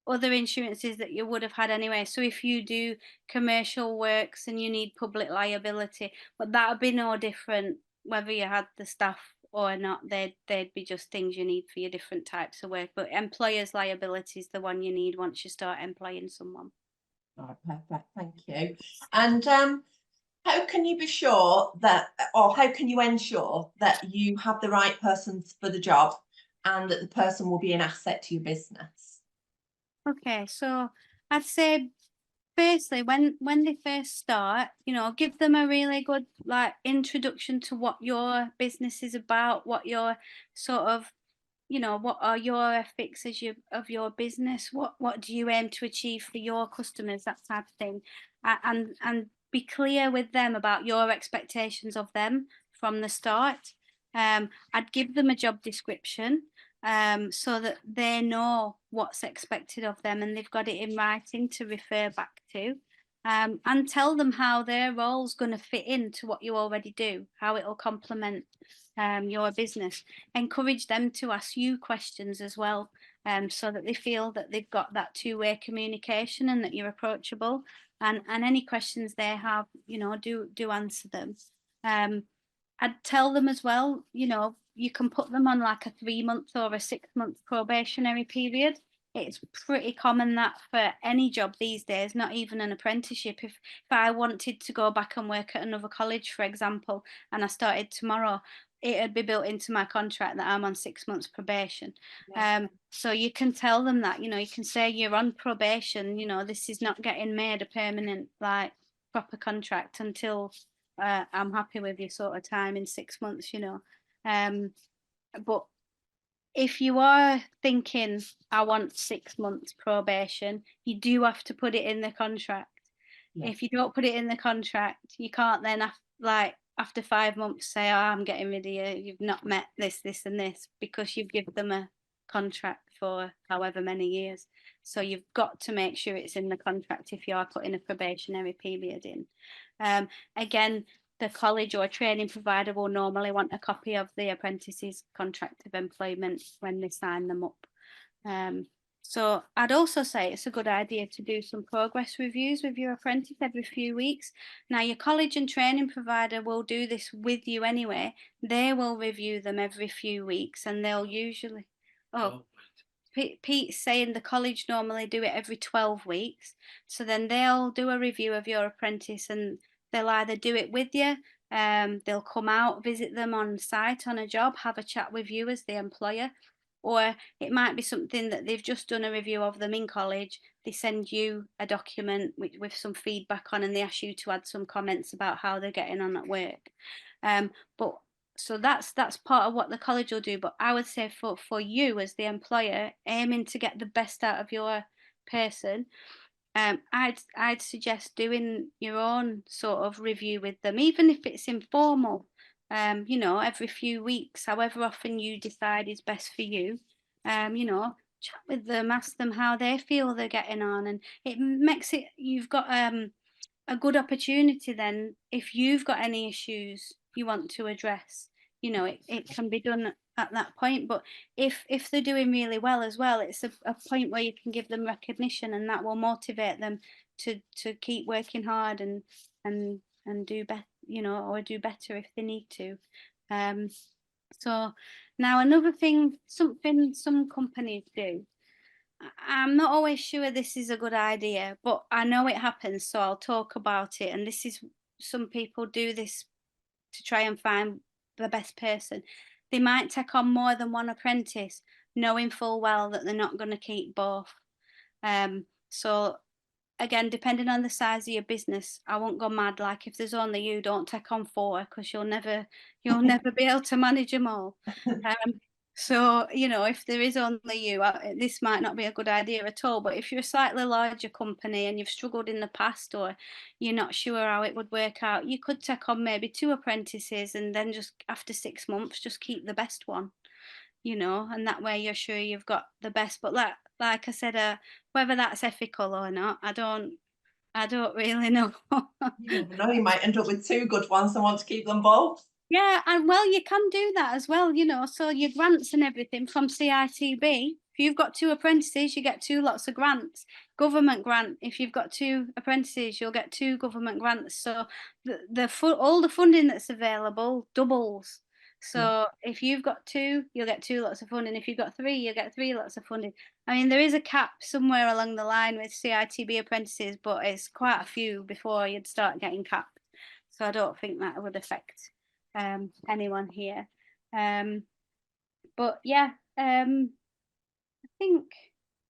other insurances that you would have had anyway. So if you do commercial works and you need public liability, but that would be no different whether you had the staff or not. They'd be just things you need for your different types of work. But employer's liability is the one you need once you start employing someone. Oh, perfect, thank you. And how can you be sure that, or how can you ensure that you have the right persons for the job and that the person will be an asset to your business? Okay, so I'd say firstly, when they first start, give them a really good like introduction to what your business is about, what your sort of, what are your ethics of your business, what do you aim to achieve for your customers, that type of thing. And be clear with them about your expectations of them from the start. I'd give them a job description, so that they know what's expected of them and they've got it in writing to refer back to. And tell them how their role's going to fit into what you already do, how it'll complement your business. Encourage them to ask you questions as well, so that they feel that they've got that two-way communication and that you're approachable. And any questions they have, do answer them. I'd tell them as well, you can put them on like a 3-month or a 6-month probationary period. It's pretty common that for any job these days, not even an apprenticeship. If I wanted to go back and work at another college, for example, and I started tomorrow, it'd be built into my contract that I'm on 6 months probation. Yeah. So you can tell them that, you can say you're on probation, this is not getting made a permanent, like, proper contract until I'm happy with your sort of time in 6 months, but if you are thinking I want 6 months probation, you do have to put it in the contract. Yeah. If you don't put it in the contract, you can't then after 5 months say, oh, I'm getting rid of you, you've not met this, and this, because you've given them a contract for however many years. So you've got to make sure it's in the contract if you are putting a probationary period in. Again, the college or training provider will normally want a copy of the apprentice's contract of employment when they sign them up. So I'd also say it's a good idea to do some progress reviews with your apprentice every few weeks. Now, your college and training provider will do this with you anyway. They will review them every few weeks, and they'll usually, Pete's saying the college normally do it every 12 weeks. So then they'll do a review of your apprentice and they'll either do it with you, they'll come out, visit them on site on a job, have a chat with you as the employer, or it might be something that they've just done a review of them in college. They send you a document with some feedback on, and they ask you to add some comments about how they're getting on at work. But so that's part of what the college will do. But I would say for you as the employer, aiming to get the best out of your person, I'd suggest doing your own sort of review with them, even if it's informal. You know, every few weeks, however often you decide is best for you. You know, chat with them, ask them how they feel they're getting on, and it makes it, you've got a good opportunity then, if you've got any issues you want to address, you know, it can be done at that point. But if they're doing really well as well, it's a point where you can give them recognition, and that will motivate them to keep working hard and do better, you know, or do better if they need to. So now another thing, something some companies do, I'm not always sure this is a good idea, but I know it happens, so I'll talk about it. And this is, some people do this to try and find the best person. They might take on more than one apprentice, knowing full well that they're not going to keep both. So again, depending on the size of your business, I won't go mad. Like if there's only you, don't take on 4, because you'll never be able to manage them all. So, you know, if there is only you, this might not be a good idea at all. But if you're a slightly larger company and you've struggled in the past, or you're not sure how it would work out, you could take on maybe 2 apprentices, and then just after 6 months, just keep the best one, you know, and that way you're sure you've got the best. But like I said, whether that's ethical or not, I don't really know. You never know, you might end up with 2 good ones and want to keep them both. Yeah, and well, you can do that as well, you know. So your grants and everything from CITB. If you've got 2 apprentices, you get 2 lots of grants. Government grant, if you've got 2 apprentices, you'll get 2 government grants. So all the funding that's available doubles. So if you've got 2, you'll get 2 lots of funding. If you've got 3, you'll get 3 lots of funding. I mean, there is a cap somewhere along the line with CITB apprentices, but it's quite a few before you'd start getting capped. So I don't think that would affect anyone here. But yeah, I think,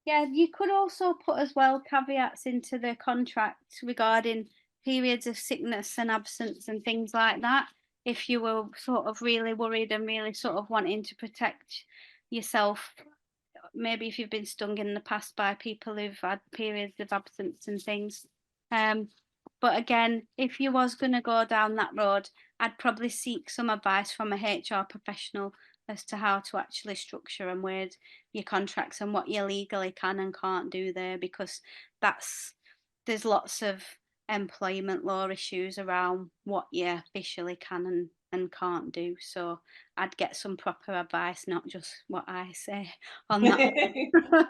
yeah, you could also put as well caveats into the contract regarding periods of sickness and absence and things like that, if you were sort of really worried and really sort of wanting to protect yourself, maybe if you've been stung in the past by people who've had periods of absence and things. But again, if you was going to go down that road, I'd probably seek some advice from a HR professional as to how to actually structure and word your contracts and what you legally can and can't do there, because there's lots of employment law issues around what you officially can and can't do. So I'd get some proper advice, not just what I say on that.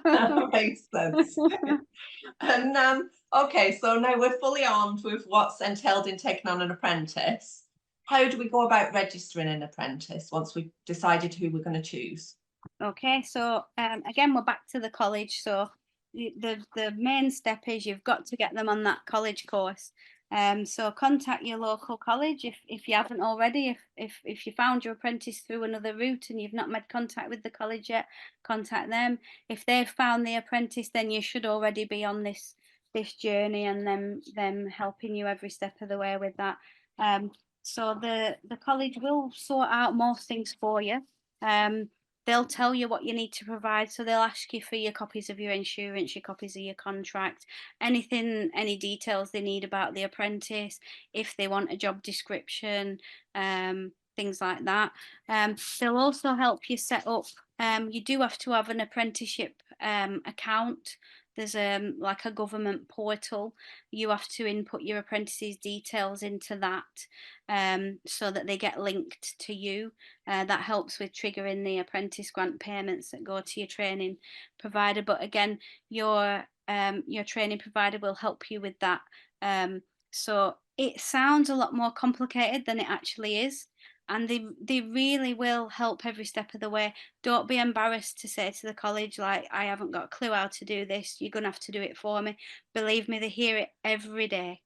That makes sense. And okay, so now we're fully armed with what's entailed in taking on an apprentice. How do we go about registering an apprentice once we've decided who we're going to choose? Okay, so again, we're back to the college. So the main step is you've got to get them on that college course. So contact your local college if you haven't already. If you found your apprentice through another route and you've not made contact with the college yet, contact them. If they've found the apprentice, then you should already be on this journey, and them helping you every step of the way with that. So the college will sort out most things for you. They'll tell you what you need to provide. So they'll ask you for your copies of your insurance, your copies of your contract, anything, any details they need about the apprentice, if they want a job description, things like that. They'll also help you set up, you do have to have an apprenticeship account. There's like a government portal. You have to input your apprentices' details into that, so that they get linked to you. That helps with triggering the apprentice grant payments that go to your training provider. But again, your training provider will help you with that. So it sounds a lot more complicated than it actually is. And they really will help every step of the way. Don't be embarrassed to say to the college, like, I haven't got a clue how to do this. You're going to have to do it for me. Believe me, they hear it every day.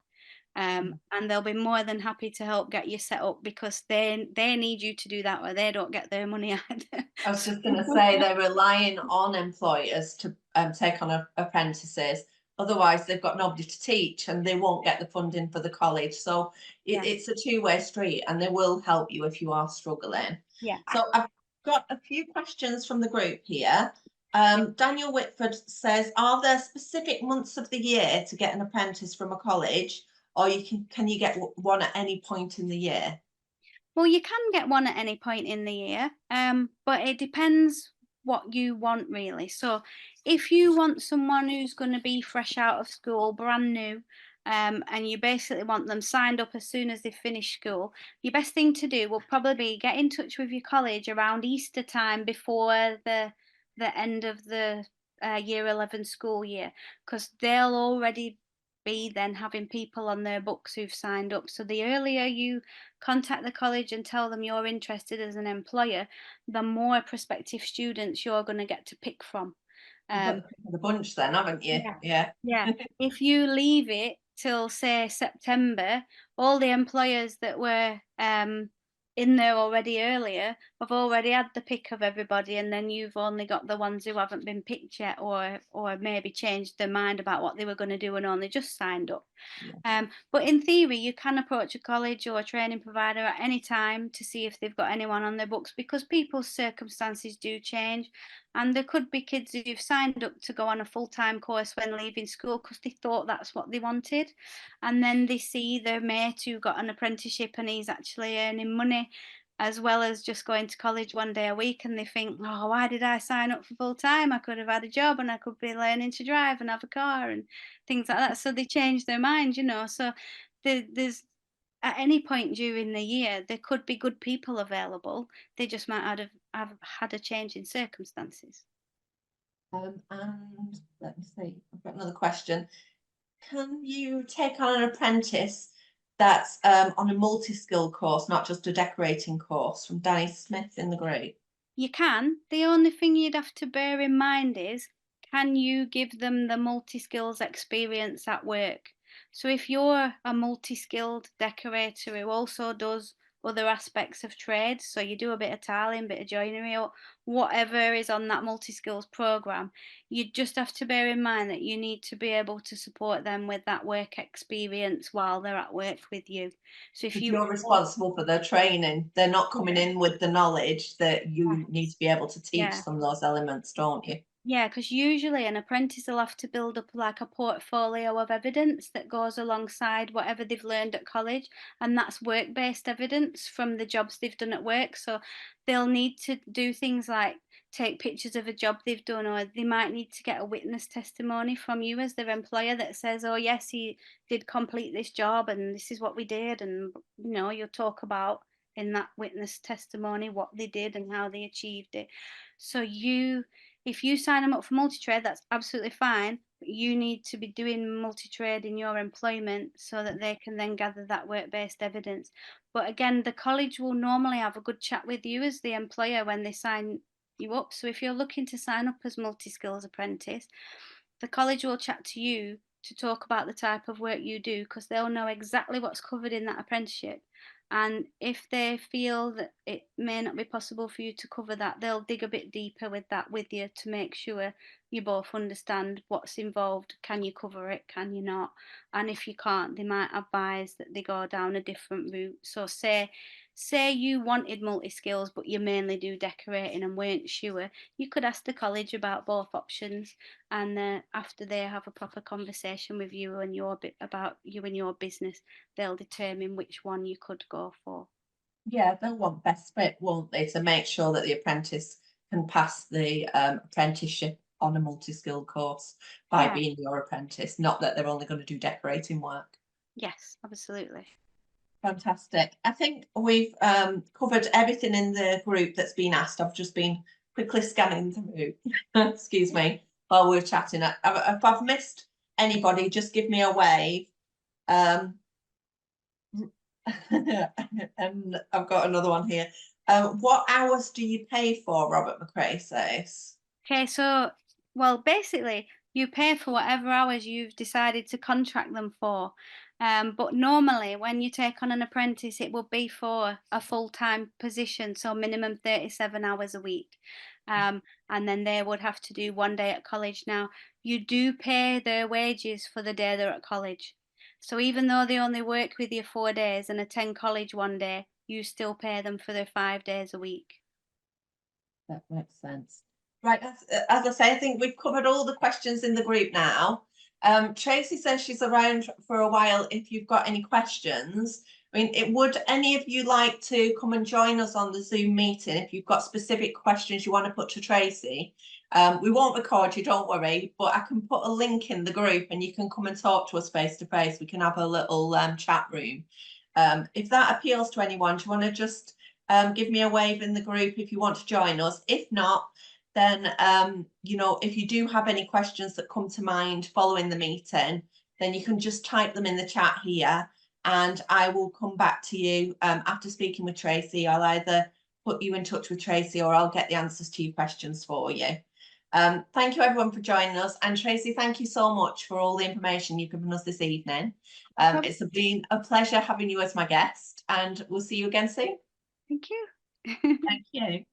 And they'll be more than happy to help get you set up, because they need you to do that, or they don't get their money either. I was just going to say, they're relying on employers to take on apprentices. Otherwise, they've got nobody to teach and they won't get the funding for the college. So it's a two-way street, and they will help you if you are struggling. Yeah. So I've got a few questions from the group here. Daniel Whitford says, are there specific months of the year to get an apprentice from a college, or can you get one at any point in the year? Well, you can get one at any point in the year, but it depends what you want really. So if you want someone who's going to be fresh out of school, brand new, and you basically want them signed up as soon as they finish school, your best thing to do will probably be get in touch with your college around Easter time before the end of the year 11 school year, because they'll already be then having people on their books who've signed up. So the earlier you contact the college and tell them you're interested as an employer, the more prospective students you're going to get to pick from. You've got the bunch then, haven't you? Yeah. Yeah. Yeah. If you leave it till say September, all the employers that were in there already earlier have already had the pick of everybody, and then you've only got the ones who haven't been picked yet, or maybe changed their mind about what they were going to do and only just signed up. But in theory, you can approach a college or a training provider at any time to see if they've got anyone on their books, because people's circumstances do change. And there could be kids who've signed up to go on a full-time course when leaving school because they thought that's what they wanted. And then they see their mate who got an apprenticeship and he's actually earning money as well as just going to college one day a week, and they think, oh, why did I sign up for full time? I could have had a job and I could be learning to drive and have a car and things like that. So they change their mind, you know. So there's at any point during the year there could be good people available. They just might have had a change in circumstances. And let me see, I've got another question. Can you take on an apprentice that's on a multi-skill course, not just a decorating course? From Danny Smith in the group. You can. The only thing you'd have to bear in mind is, can you give them the multi-skills experience at work? So if you're a multi-skilled decorator who also does other aspects of trade, so you do a bit of tiling, bit of joinery, or whatever is on that multi-skills program, you just have to bear in mind that you need to be able to support them with that work experience while they're at work with you. So if Because you you're responsible for their training. They're not coming in with the knowledge that you need to be able to yeah. teach them those elements, don't you? Yeah, because usually an apprentice will have to build up like a portfolio of evidence that goes alongside whatever they've learned at college, and that's work-based evidence from the jobs they've done at work. So they'll need to do things like take pictures of a job they've done, or they might need to get a witness testimony from you as their employer that says, oh yes, he did complete this job and this is what we did, and you know, you'll talk about in that witness testimony what they did and how they achieved it. So if you sign them up for multi-trade, that's absolutely fine. But you need to be doing multi-trade in your employment so that they can then gather that work-based evidence. But again, the college will normally have a good chat with you as the employer when they sign you up. So if you're looking to sign up as multi-skills apprentice, the college will chat to you to talk about the type of work you do, because they'll know exactly what's covered in that apprenticeship. And if they feel that it may not be possible for you to cover that, they'll dig a bit deeper with that with you to make sure you both understand what's involved. Can you cover it? Can you not? And if you can't, they might advise that they go down a different route. So say you wanted multi-skills but you mainly do decorating and weren't sure, you could ask the college about both options, and after they have a proper conversation with you and your bit about you and your business, they'll determine which one you could go for. Yeah, they'll want best fit, won't they, to make sure that the apprentice can pass the apprenticeship on a multi-skill course by Yeah. being your apprentice, not that they're only going to do decorating work. Yes, absolutely. Fantastic. I think we've covered everything in the group that's been asked. I've just been quickly scanning through, excuse me, while we're chatting. If I've missed anybody, just give me a wave. Um, and I've got another one here. What hours do you pay for, Robert McRae says? Okay, so, well, basically, you pay for whatever hours you've decided to contract them for. But normally, when you take on an apprentice, it will be for a full-time position, so minimum 37 hours a week. And then they would have to do one day at college. Now, you do pay their wages for the day they're at college. So even though they only work with you 4 days and attend college one day, you still pay them for their 5 days a week. That makes sense. Right, as I say, I think we've covered all the questions in the group now. Tracy says she's around for a while if you've got any questions. I mean, would any of you like to come and join us on the Zoom meeting if you've got specific questions you want to put to Tracy? We won't record you, don't worry, but I can put a link in the group and you can come and talk to us face to face. We can have a little chat room. If that appeals to anyone, do you want to just give me a wave in the group if you want to join us? If not, then you know, if you do have any questions that come to mind following the meeting, then you can just type them in the chat here and I will come back to you after speaking with Tracy. I'll either put you in touch with Tracy or I'll get the answers to your questions for you. Thank you everyone for joining us, and Tracy, thank you so much for all the information you've given us this evening. It's been a pleasure having you as my guest, and we'll see you again soon. Thank you. Thank you.